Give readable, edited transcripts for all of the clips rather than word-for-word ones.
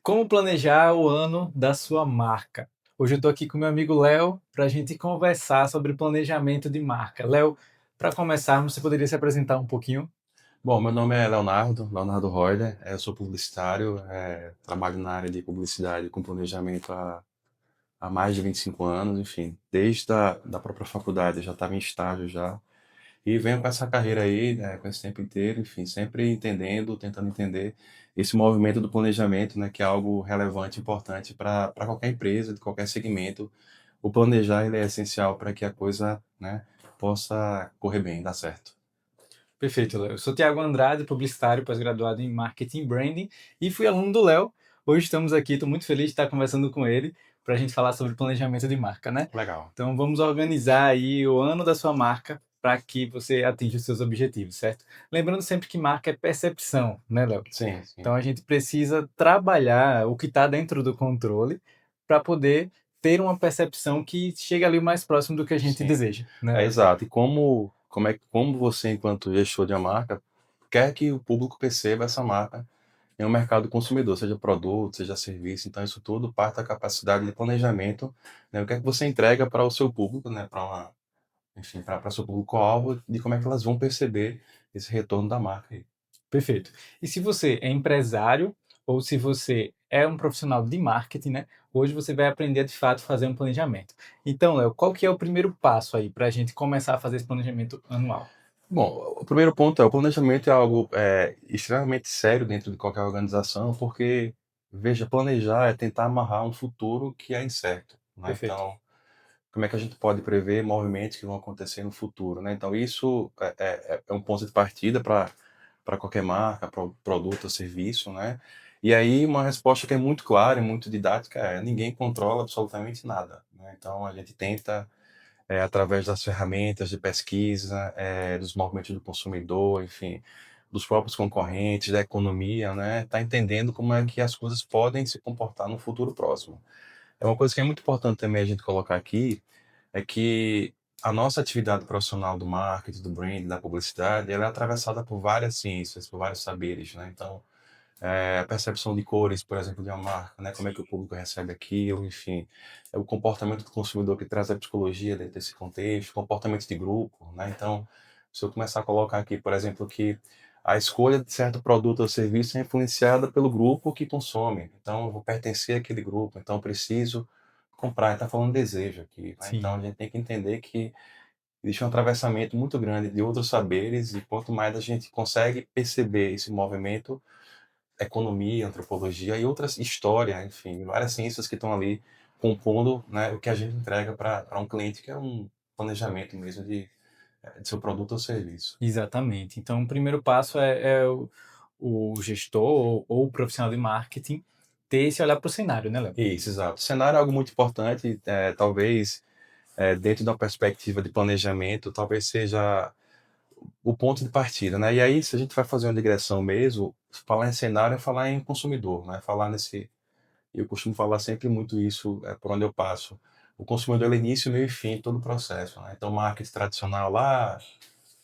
Como planejar o ano da sua marca? Hoje eu estou aqui com meu amigo Léo para a gente conversar sobre planejamento de marca. Léo, para começarmos, você poderia se apresentar um pouquinho? Bom, meu nome é Leonardo Royder, eu sou publicitário, trabalho na área de publicidade com planejamento há mais de 25 anos, enfim, desde da própria faculdade eu já estava em estágio já, e venho com essa carreira aí, com esse tempo inteiro, enfim, sempre entendendo, tentando entender esse movimento do planejamento, né, que é algo relevante, importante para qualquer empresa, de qualquer segmento. O planejar ele é essencial para que a coisa, né, possa correr bem, dar certo. Perfeito, Léo. Eu sou Tiago Andrade, publicitário, pós-graduado em Marketing e Branding e fui aluno do Léo. Hoje estamos aqui, estou muito feliz de estar conversando com ele para a gente falar sobre planejamento de marca, né? Legal. Então vamos organizar aí o ano da sua marca para que você atinja os seus objetivos, certo? Lembrando sempre que marca é percepção, né, Léo? Sim, sim. Então a gente precisa trabalhar o que está dentro do controle para poder ter uma percepção que chegue ali o mais próximo do que a gente Sim, deseja, né, é Léo? exato. E como você, enquanto gestor de uma marca, quer que o público perceba essa marca em um mercado consumidor, seja produto, seja serviço. Então, isso tudo parte da capacidade de planejamento, né? O que é que você entrega para o seu público, né? Enfim, para o seu público-alvo, de como é que elas vão perceber esse retorno da marca aí. Perfeito. E se você é empresário ou se você é um profissional de marketing, né? Hoje você vai aprender de fato fazer um planejamento. Então, Léo, qual que é o primeiro passo aí para a gente começar a fazer esse planejamento anual? Bom, o primeiro ponto o planejamento é algo extremamente sério dentro de qualquer organização, porque, veja, planejar é tentar amarrar um futuro que é incerto, né? Perfeito. Então, como é que a gente pode prever movimentos que vão acontecer no futuro, né? Então, isso é um ponto de partida para qualquer marca, produto ou serviço, né? E aí, uma resposta que é muito clara e muito didática é: ninguém controla absolutamente nada, né? Então, a gente tenta através das ferramentas de pesquisa, dos movimentos do consumidor, enfim, dos próprios concorrentes, da economia, né, tá entendendo como é que as coisas podem se comportar no futuro próximo. É uma coisa que é muito importante também a gente colocar aqui, é que a nossa atividade profissional do marketing, do branding, da publicidade, ela é atravessada por várias ciências, por vários saberes, né, então a percepção de cores, por exemplo, de uma marca, né? Como é que o público recebe aquilo, enfim, é o comportamento do consumidor que traz a psicologia dentro desse contexto, comportamento de grupo, né? Então, se eu começar a colocar aqui, por exemplo, que a escolha de certo produto ou serviço é influenciada pelo grupo que consome, então eu vou pertencer àquele grupo, então eu preciso comprar, está falando desejo aqui, né? Então Sim, a gente tem que entender que existe um atravessamento muito grande de outros saberes e quanto mais a gente consegue perceber esse movimento, economia, antropologia e outras história, enfim, várias ciências que estão ali compondo, né, o que a gente entrega para um cliente, que é um planejamento mesmo de seu produto ou serviço. exatamente. Então, o primeiro passo é o gestor ou o profissional de marketing ter esse olhar para o cenário, né, Léo? Isso, exato. O cenário é algo muito importante, talvez dentro da perspectiva de planejamento, talvez seja o ponto de partida, né? E aí, se a gente vai fazer uma digressão mesmo, falar em cenário é falar em consumidor, né? Falar nesse Eu costumo falar sempre muito isso, por onde eu passo. O consumidor é início, meio e fim de todo o processo, né? Então, o marketing tradicional lá,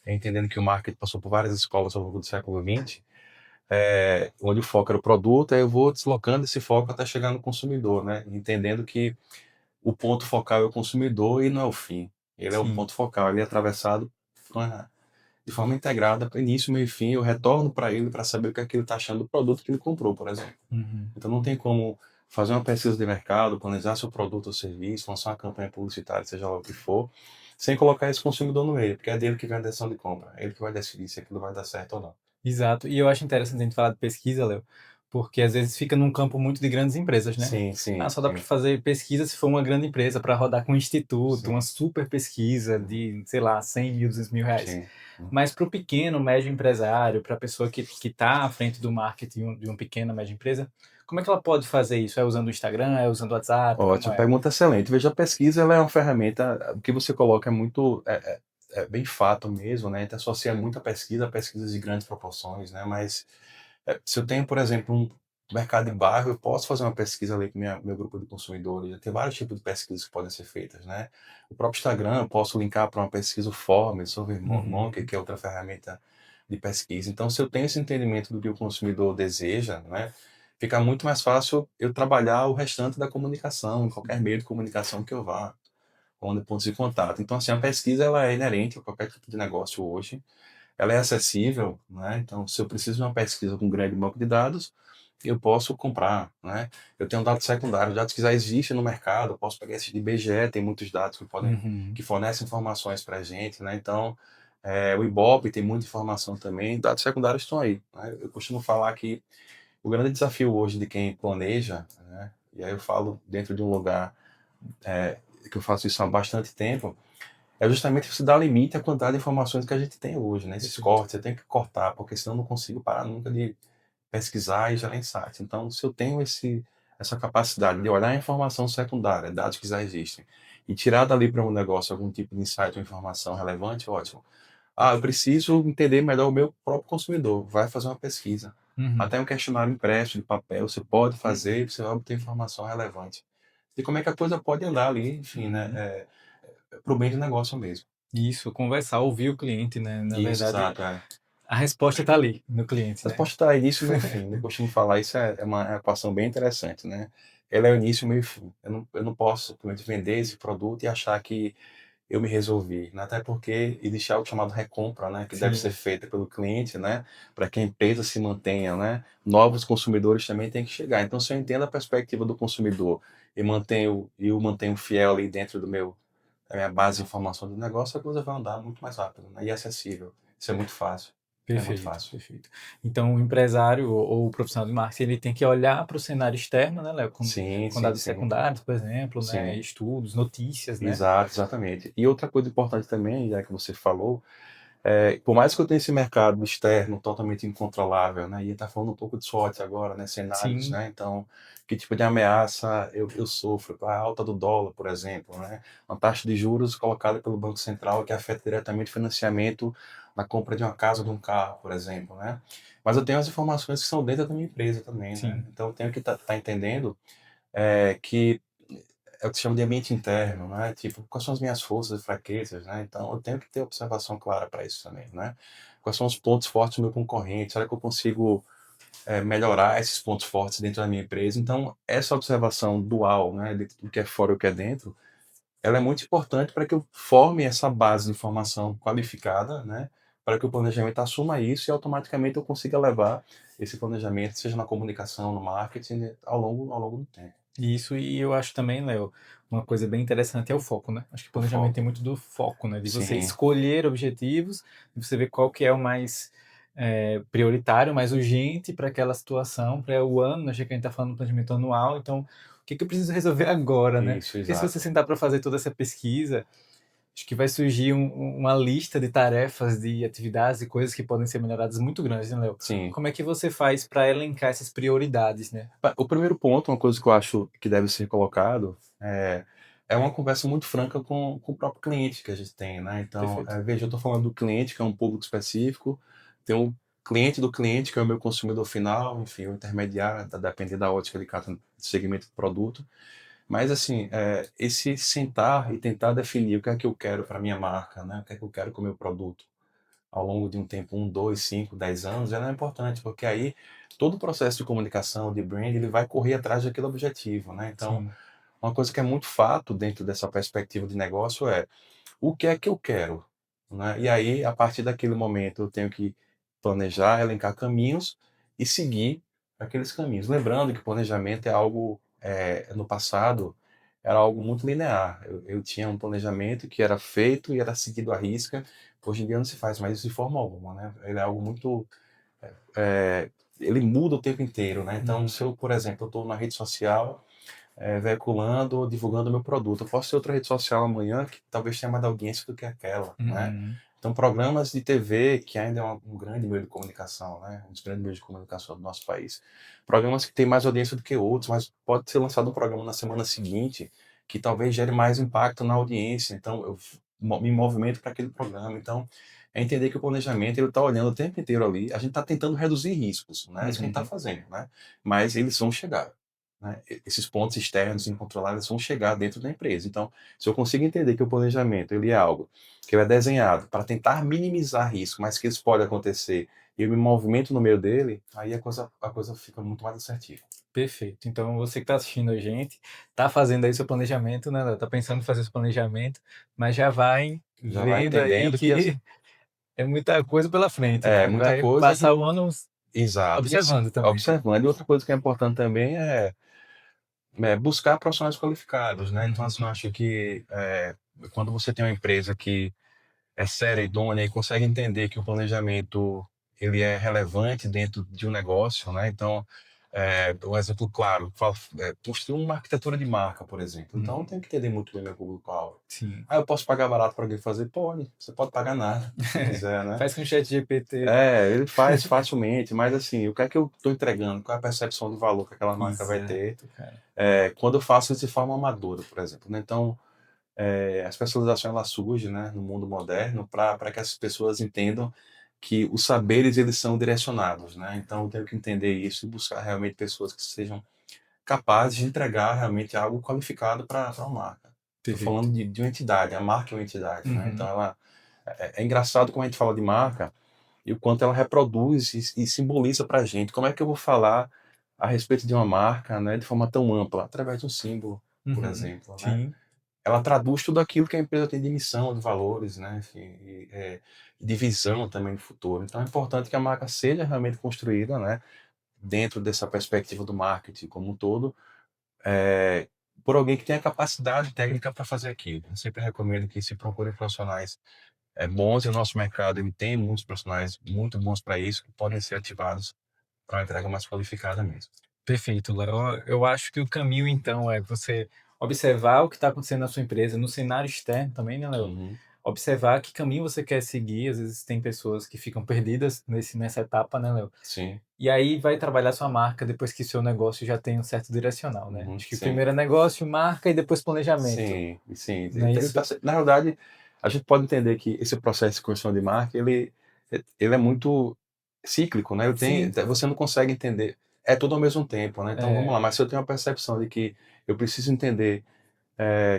entendendo que o marketing passou por várias escolas ao longo do século XX, onde o foco era o produto, aí eu vou deslocando esse foco até chegar no consumidor, né? Entendendo que o ponto focal é o consumidor e não é o fim. Ele é o Sim. ponto focal, ele é atravessado de forma integrada, para início, meio e fim, eu retorno para ele para saber o que é que ele está achando do produto que ele comprou, por exemplo. Uhum. Então não tem como fazer uma pesquisa de mercado, planejar seu produto ou serviço, lançar uma campanha publicitária, seja lá o que for, sem colocar esse consumidor no meio, porque é dele que vem a decisão de compra, é ele que vai decidir se aquilo vai dar certo ou não. Exato. E eu acho interessante a gente falar de pesquisa, Léo, porque às vezes fica num campo muito de grandes empresas, né? Sim, Ah, sim, só dá para sim, fazer pesquisa se for uma grande empresa, para rodar com um instituto, uma sim, super pesquisa de, sei lá, 100 mil, 200 mil reais. sim. Mas para o pequeno, médio empresário, para a pessoa que está à frente do marketing de uma pequena, média empresa, como é que ela pode fazer isso? É usando o Instagram? É usando o WhatsApp? Como Ótimo, é? pergunta excelente. Veja, a pesquisa ela é uma ferramenta, o que você coloca é bem fato mesmo, né? A gente associa muito a pesquisas de grandes proporções, né? Mas se eu tenho, por exemplo, um mercado de bairro, eu posso fazer uma pesquisa ali com meu grupo de consumidores. Já tem vários tipos de pesquisas que podem ser feitas, né? O próprio Instagram, eu posso linkar para uma pesquisa o Form, SurveyMonkey, Uhum. que é outra ferramenta de pesquisa. Então, se eu tenho esse entendimento do que o consumidor deseja, né? fica muito mais fácil eu trabalhar o restante da comunicação, em qualquer meio de comunicação que eu vá, onde pontos de contato. Então, assim, a pesquisa ela é inerente a qualquer tipo de negócio hoje, ela é acessível, né? Então, se eu preciso de uma pesquisa com um grande banco de dados, eu posso comprar, né? Eu tenho dados secundários, dados que já existem no mercado, eu posso pegar esses de IBGE, tem muitos dados Uhum. que fornecem informações para a gente, né? Então, o Ibope tem muita informação também, dados secundários estão aí, né? Eu costumo falar que o grande desafio hoje de quem planeja, né? E aí eu falo dentro de um lugar que eu faço isso há bastante tempo, é justamente você dar limite à quantidade de informações que a gente tem hoje, né? Esses Perfeito. cortes, você tem que cortar, porque senão eu não consigo parar nunca de pesquisar e gerar insights. Então, se eu tenho essa capacidade de olhar a informação secundária, dados que já existem, e tirar dali para um negócio algum tipo de insight ou informação relevante, ótimo. Ah, eu preciso entender melhor o meu próprio consumidor. Vai fazer uma pesquisa. Uhum. Até um questionário impresso de papel, você pode fazer e você vai obter informação relevante. E como é que a coisa pode andar ali, enfim, né? Uhum. Para o bem do negócio mesmo. Isso, conversar, ouvir o cliente, né? Na Isso, verdade, exato. É. a resposta está ali no cliente, Mas né? pode estar início, meio e fim. Eu costumo falar, isso é uma equação bem interessante, né? Ela é o início, meio e fim. Eu não posso simplesmente vender esse produto e achar que eu me resolvi, né? Até porque existe algo chamado recompra, né? Que deve ser Sim, feita pelo cliente, né? Para que a empresa se mantenha, né? Novos consumidores também têm que chegar. Então, se eu entendo a perspectiva do consumidor e o mantenho fiel ali dentro da minha base de informação do negócio, a coisa vai andar muito mais rápido, né? E é acessível. Isso é muito fácil. É muito perfeito, fácil. perfeito. Então, o empresário ou o profissional de marketing, ele tem que olhar para o cenário externo, né, Léo, Sim, com sim, dados sim. secundários, por exemplo, né, Sim. estudos, notícias, né? Exato, exatamente. E outra coisa importante também, já que você falou, por mais que eu tenha esse mercado externo totalmente incontrolável, né, e está falando um pouco de SWOT agora, né, cenários, Sim, né, então, que tipo de ameaça eu sofro? A alta do dólar, por exemplo, né, uma taxa de juros colocada pelo Banco Central que afeta diretamente o financiamento na compra de uma casa ou de um carro, por exemplo, né. Mas eu tenho as informações que são dentro da minha empresa também, né, sim. então eu tenho que estar entendendo que é o que se chama de ambiente interno, né? Tipo, quais são as minhas forças e fraquezas, né? Então, eu tenho que ter observação clara para isso também, né? Quais são os pontos fortes do meu concorrente? Será que eu consigo melhorar esses pontos fortes dentro da minha empresa? Então, essa observação dual, né, do que é fora e o que é dentro, ela é muito importante para que eu forme essa base de informação qualificada, né? Para que o planejamento assuma isso e automaticamente eu consiga levar esse planejamento, seja na comunicação, no marketing, ao longo do tempo. Isso, e eu acho também, Léo, uma coisa bem interessante é o foco, né? Acho que O planejamento tem foco. muito do foco, né? De você Sim, escolher objetivos, de você ver qual que é o mais prioritário, mais urgente para aquela situação, para o ano, né? Já que a gente está falando do planejamento anual, então o que que eu preciso resolver agora, né? isso, Porque se você exato. sentar para fazer toda essa pesquisa, acho que vai surgir uma lista de tarefas, de atividades e coisas que podem ser melhoradas muito grandes, né, Léo? Sim. Como é que você faz para elencar essas prioridades, né? O primeiro ponto, uma coisa que eu acho que deve ser colocado, é uma conversa muito franca com o próprio cliente que a gente tem, né. Então, Perfeito. veja, eu estou falando do cliente, que é um público específico, tem um cliente do cliente, que é o meu consumidor final, enfim, o intermediário, a depender da ótica de cada segmento de produto. Mas, assim, esse sentar e tentar definir o que é que eu quero para minha marca, né, o que é que eu quero com o meu produto ao longo de um tempo, 2, 5, 10 anos, ela é importante, porque aí todo o processo de comunicação, de brand, ele vai correr atrás daquele objetivo, né? Então, Sim. uma coisa que é muito fato dentro dessa perspectiva de negócio é o que é que eu quero, né? E aí, a partir daquele momento, eu tenho que planejar, elencar caminhos e seguir aqueles caminhos. Lembrando que planejamento é algo, no passado, era algo muito linear. Eu tinha um planejamento que era feito e era seguido à risca. Hoje em dia não se faz mais isso de forma alguma, né? Ele é algo muito, eh, ele muda o tempo inteiro, né? Então, Uhum. se eu, por exemplo, eu estou na rede social veiculando, divulgando o meu produto. Eu posso ter outra rede social amanhã que talvez tenha mais audiência do que aquela, né? Uhum. Então, programas de TV, que ainda é um grande meio de comunicação, né? Um dos grandes meios de comunicação do nosso país. Programas que têm mais audiência do que outros, mas pode ser lançado um programa na semana seguinte que talvez gere mais impacto na audiência. Então, eu me movimento para aquele programa. Então, é entender que o planejamento ele está olhando o tempo inteiro ali. A gente está tentando reduzir riscos, né? É isso que a gente está Uhum. fazendo, né? Mas eles vão chegar, né? Esses pontos externos incontroláveis vão chegar dentro da empresa. Então, se eu consigo entender que o planejamento ele é algo que ele é desenhado para tentar minimizar risco, mas que isso pode acontecer e eu me movimento no meio dele, aí a coisa fica muito mais assertiva. Perfeito. Então, você que está assistindo a gente, está fazendo aí seu planejamento, né, Léo? Tá pensando em fazer esse planejamento, mas já vai Já vai vendo aí entendendo que que é muita coisa pela frente, é que muita vai coisa passar que. o ano Exato. E assim, observando também. observando. E outra coisa que é importante também é buscar profissionais qualificados, né? Então, assim, eu acho que quando você tem uma empresa que é séria, idônea e consegue entender que o planejamento ele é relevante dentro de um negócio, né? Então, um exemplo claro, construir uma arquitetura de marca, por exemplo. Então, eu Uhum. tenho que entender muito bem meu público-alvo. Sim. Ah, eu posso pagar barato para alguém fazer? Pode. Você pode pagar nada, se quiser, né? Faz com o chat GPT. Ele faz facilmente, mas assim, o que é que eu estou entregando? Qual é a percepção de valor que aquela marca vai ter? Exato, cara. Quando eu faço isso de forma amadora, por exemplo, né? Então, a especialização ela surge, né, no mundo moderno para que as pessoas entendam que os saberes eles são direcionados, né? Então, eu tenho que entender isso e buscar realmente pessoas que sejam capazes de entregar realmente algo qualificado para uma marca. Estou Perfeito. falando de uma entidade, a marca é uma entidade, né? Então, Uhum. é engraçado quando a gente fala de marca e o quanto ela reproduz e simboliza para a gente. Como é que eu vou falar a respeito de uma marca, né, de forma tão ampla? Através de um símbolo, por Uhum. exemplo, né? Sim. Ela traduz tudo aquilo que a empresa tem de missão, de valores, né, enfim, de visão também do futuro. Então é importante que a marca seja realmente construída, né, dentro dessa perspectiva do marketing como um todo, eh, por alguém que tenha capacidade técnica para fazer aquilo. Eu sempre recomendo que se procurem profissionais bons, e o nosso mercado ele tem muitos profissionais muito bons para isso, que podem ser ativados para uma entrega mais qualificada mesmo. Perfeito, Léo. Eu acho que o caminho, então, é você observar o que está acontecendo na sua empresa, no cenário externo também, né, Léo? Uhum. Observar que caminho você quer seguir. Às vezes tem pessoas que ficam perdidas nessa etapa, né, Léo? Sim, E aí vai trabalhar sua marca depois que seu negócio já tem um certo direcional, né? uhum, Acho que sim. primeiro é negócio, marca e depois planejamento. Sim, sim. Não é isso? Na verdade, a gente pode entender que esse processo de construção de marca, ele é muito cíclico, né? Sim. Você não consegue entender, é tudo ao mesmo tempo, né? Então vamos É, lá, mas se eu tenho a percepção de que eu preciso entender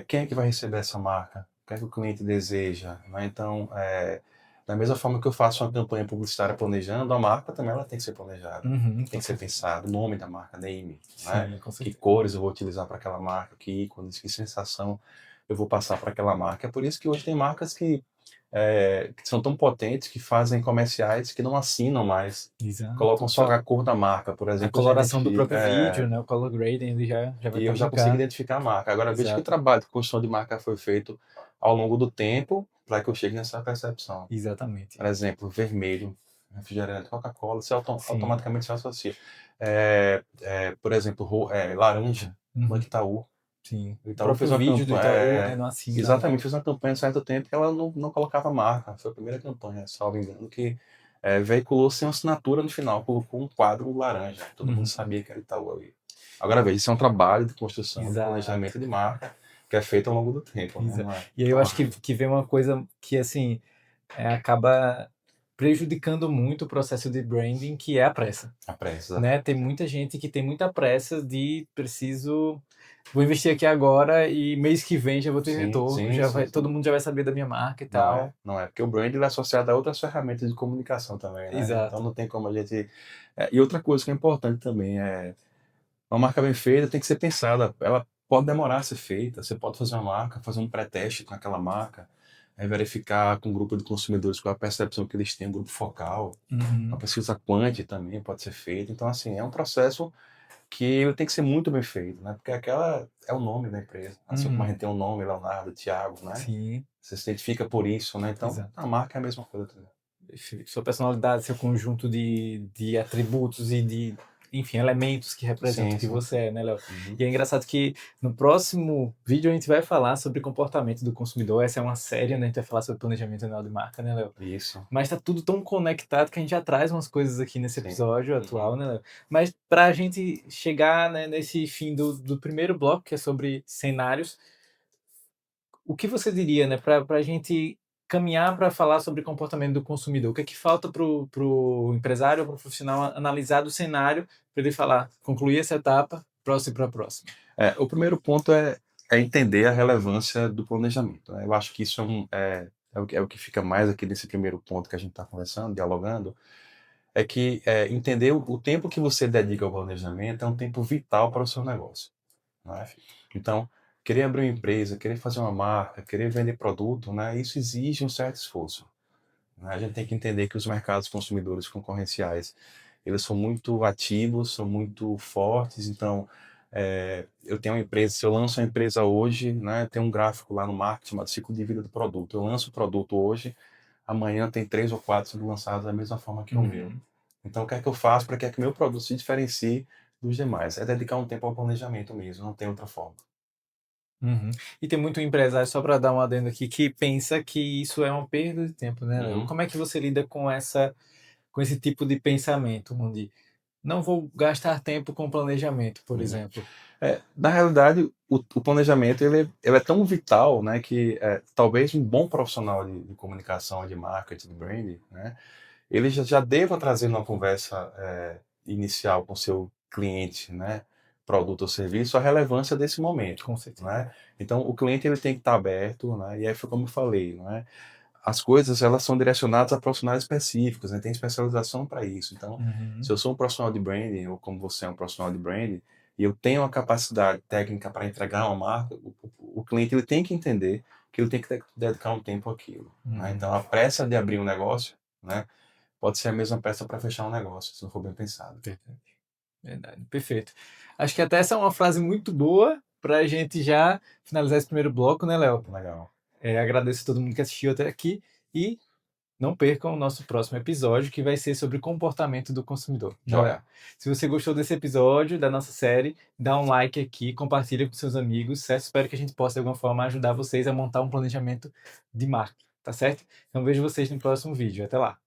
quem é que vai receber essa marca, o que é que o cliente deseja, né? Então, da mesma forma que eu faço uma campanha publicitária planejando, a marca também ela tem que ser planejada, uhum, tem com que ser certeza. pensado, o nome da marca, name, né? Sim, com Que certeza. cores eu vou utilizar para aquela marca, que ícones, que sensação eu vou passar para aquela marca. É por isso que hoje tem marcas que são tão potentes que fazem comerciais que não assinam mais, Exato. colocam só a cor da marca, por A exemplo, eu já coloração do identifico. próprio vídeo, né? O color grading, ele já vai E para eu já consigo brincar. identificar a marca. Agora veja que Exato. trabalho de construção de marca foi feito ao longo do tempo para que eu chegue nessa percepção. Exatamente. Por exemplo, vermelho, refrigerante, Coca-Cola, você Sim. automaticamente se associa. Por exemplo, laranja, Uhum. Banco Itaú. Sim. O O Itaú próprio fez uma vídeo do campanha, Itaú, né? Não assina, né? exatamente, fez uma campanha há certo tempo que ela não colocava marca. Foi a primeira campanha, salvo engano, que veiculou sem assinatura no final, colocou um quadro laranja. Todo mundo Uhum. sabia que era Itaú ali. Agora veja, isso é um trabalho de construção, de Exato. planejamento de marca, que é feito ao longo do tempo, né? Exato. Não é? E aí eu acho que vem uma coisa que, assim, acaba prejudicando muito o processo de branding, que é a pressa, A pressa. né? Tem muita gente que tem muita pressa de preciso, vou investir aqui agora e mês que vem já vou ter Sim, retorno, sim, já sim, vai, todo sim. mundo já vai saber da minha marca e Não é, tal. não é, porque o brand ele é associado a outras ferramentas de comunicação também, né? Então Exato. não tem como a gente. E outra coisa que é importante também uma marca bem feita tem que ser pensada. Ela pode demorar a ser feita. Você pode fazer uma marca, fazer um pré-teste com aquela marca, verificar com um grupo de consumidores qual é a percepção que eles têm, um grupo focal. Uma Uhum. pesquisa quant também pode ser feita. Então, assim, é um processo que ele tem que ser muito bem feito, né? Porque aquela é o nome da empresa. Assim como a Uhum. gente tem um nome, Leonardo, Thiago, né? Sim, Você se identifica por isso, né? Então, exato. a marca é a mesma coisa também. Sua personalidade, seu conjunto de atributos e de, enfim, elementos que representam o Sim, que sim, você sim. é, né, Léo? Uhum. E é engraçado que no próximo vídeo a gente vai falar sobre comportamento do consumidor. Essa é uma série, né? A gente vai falar sobre planejamento anual de marca, né, Léo? Isso. Mas tá tudo tão conectado que a gente já traz umas coisas aqui nesse Sim. episódio atual, Uhum. né, Léo? Mas pra gente chegar, né, nesse fim do primeiro bloco, que é sobre cenários, o que você diria, né, para a gente caminhar para falar sobre comportamento do consumidor? O que é que falta para o empresário ou para o profissional analisar do cenário para ele falar, concluir essa etapa, próximo para a próxima? O primeiro ponto é entender a relevância do planejamento, né? Eu acho que isso é o que fica mais aqui nesse primeiro ponto que a gente está conversando, dialogando, é que entender o tempo que você dedica ao planejamento é um tempo vital para o seu negócio, né? Então, querer abrir uma empresa, querer fazer uma marca, querer vender produto, né, isso exige um certo esforço, né? A gente tem que entender que os mercados consumidores concorrenciais, eles são muito ativos, são muito fortes, então, eu tenho uma empresa, se eu lanço uma empresa hoje, né, tem um gráfico lá no marketing chamado ciclo de vida do produto. Eu lanço o produto hoje, amanhã tem 3 ou 4 sendo lançados da mesma forma que o meu. Uhum. Então, o que é que eu faço para que o meu produto se diferencie dos demais? É dedicar um tempo ao planejamento mesmo, não tem outra forma. Uhum. E tem muito empresário, só para dar um adendo aqui, que pensa que isso é uma perda de tempo, né, Léo? Uhum, Como é que você lida com esse tipo de pensamento, onde não vou gastar tempo com planejamento, por uhum. exemplo? Na realidade, o planejamento ele é tão vital, né, que talvez um bom profissional de comunicação, de marketing, de branding, né, ele já deva trazer numa conversa inicial com o seu cliente, né, produto ou serviço, a relevância desse momento, Com certeza. né? Então, o cliente ele tem que estar aberto, né? E aí foi como eu falei, não é? As coisas elas são direcionadas a profissionais específicos, né? Tem especialização para isso. Então, se Uhum. eu sou um profissional de branding ou como você é um profissional de branding e eu tenho a capacidade técnica para entregar uma marca, o cliente ele tem que entender que ele tem que dedicar um tempo àquilo, né? Uhum. Então, a pressa de abrir um negócio, né? Pode ser a mesma peça para fechar um negócio, se não for bem pensado. Verdade, verdade. Perfeito. Acho que até essa é uma frase muito boa para a gente já finalizar esse primeiro bloco, né, Léo? Legal. Agradeço a todo mundo que assistiu até aqui e não percam o nosso próximo episódio, que vai ser sobre comportamento do consumidor, né, Léo? Joia. Se você gostou desse episódio, da nossa série, dá um like aqui, compartilha com seus amigos, certo? Espero que a gente possa, de alguma forma, ajudar vocês a montar um planejamento de marca, tá certo? Então vejo vocês no próximo vídeo. Até lá!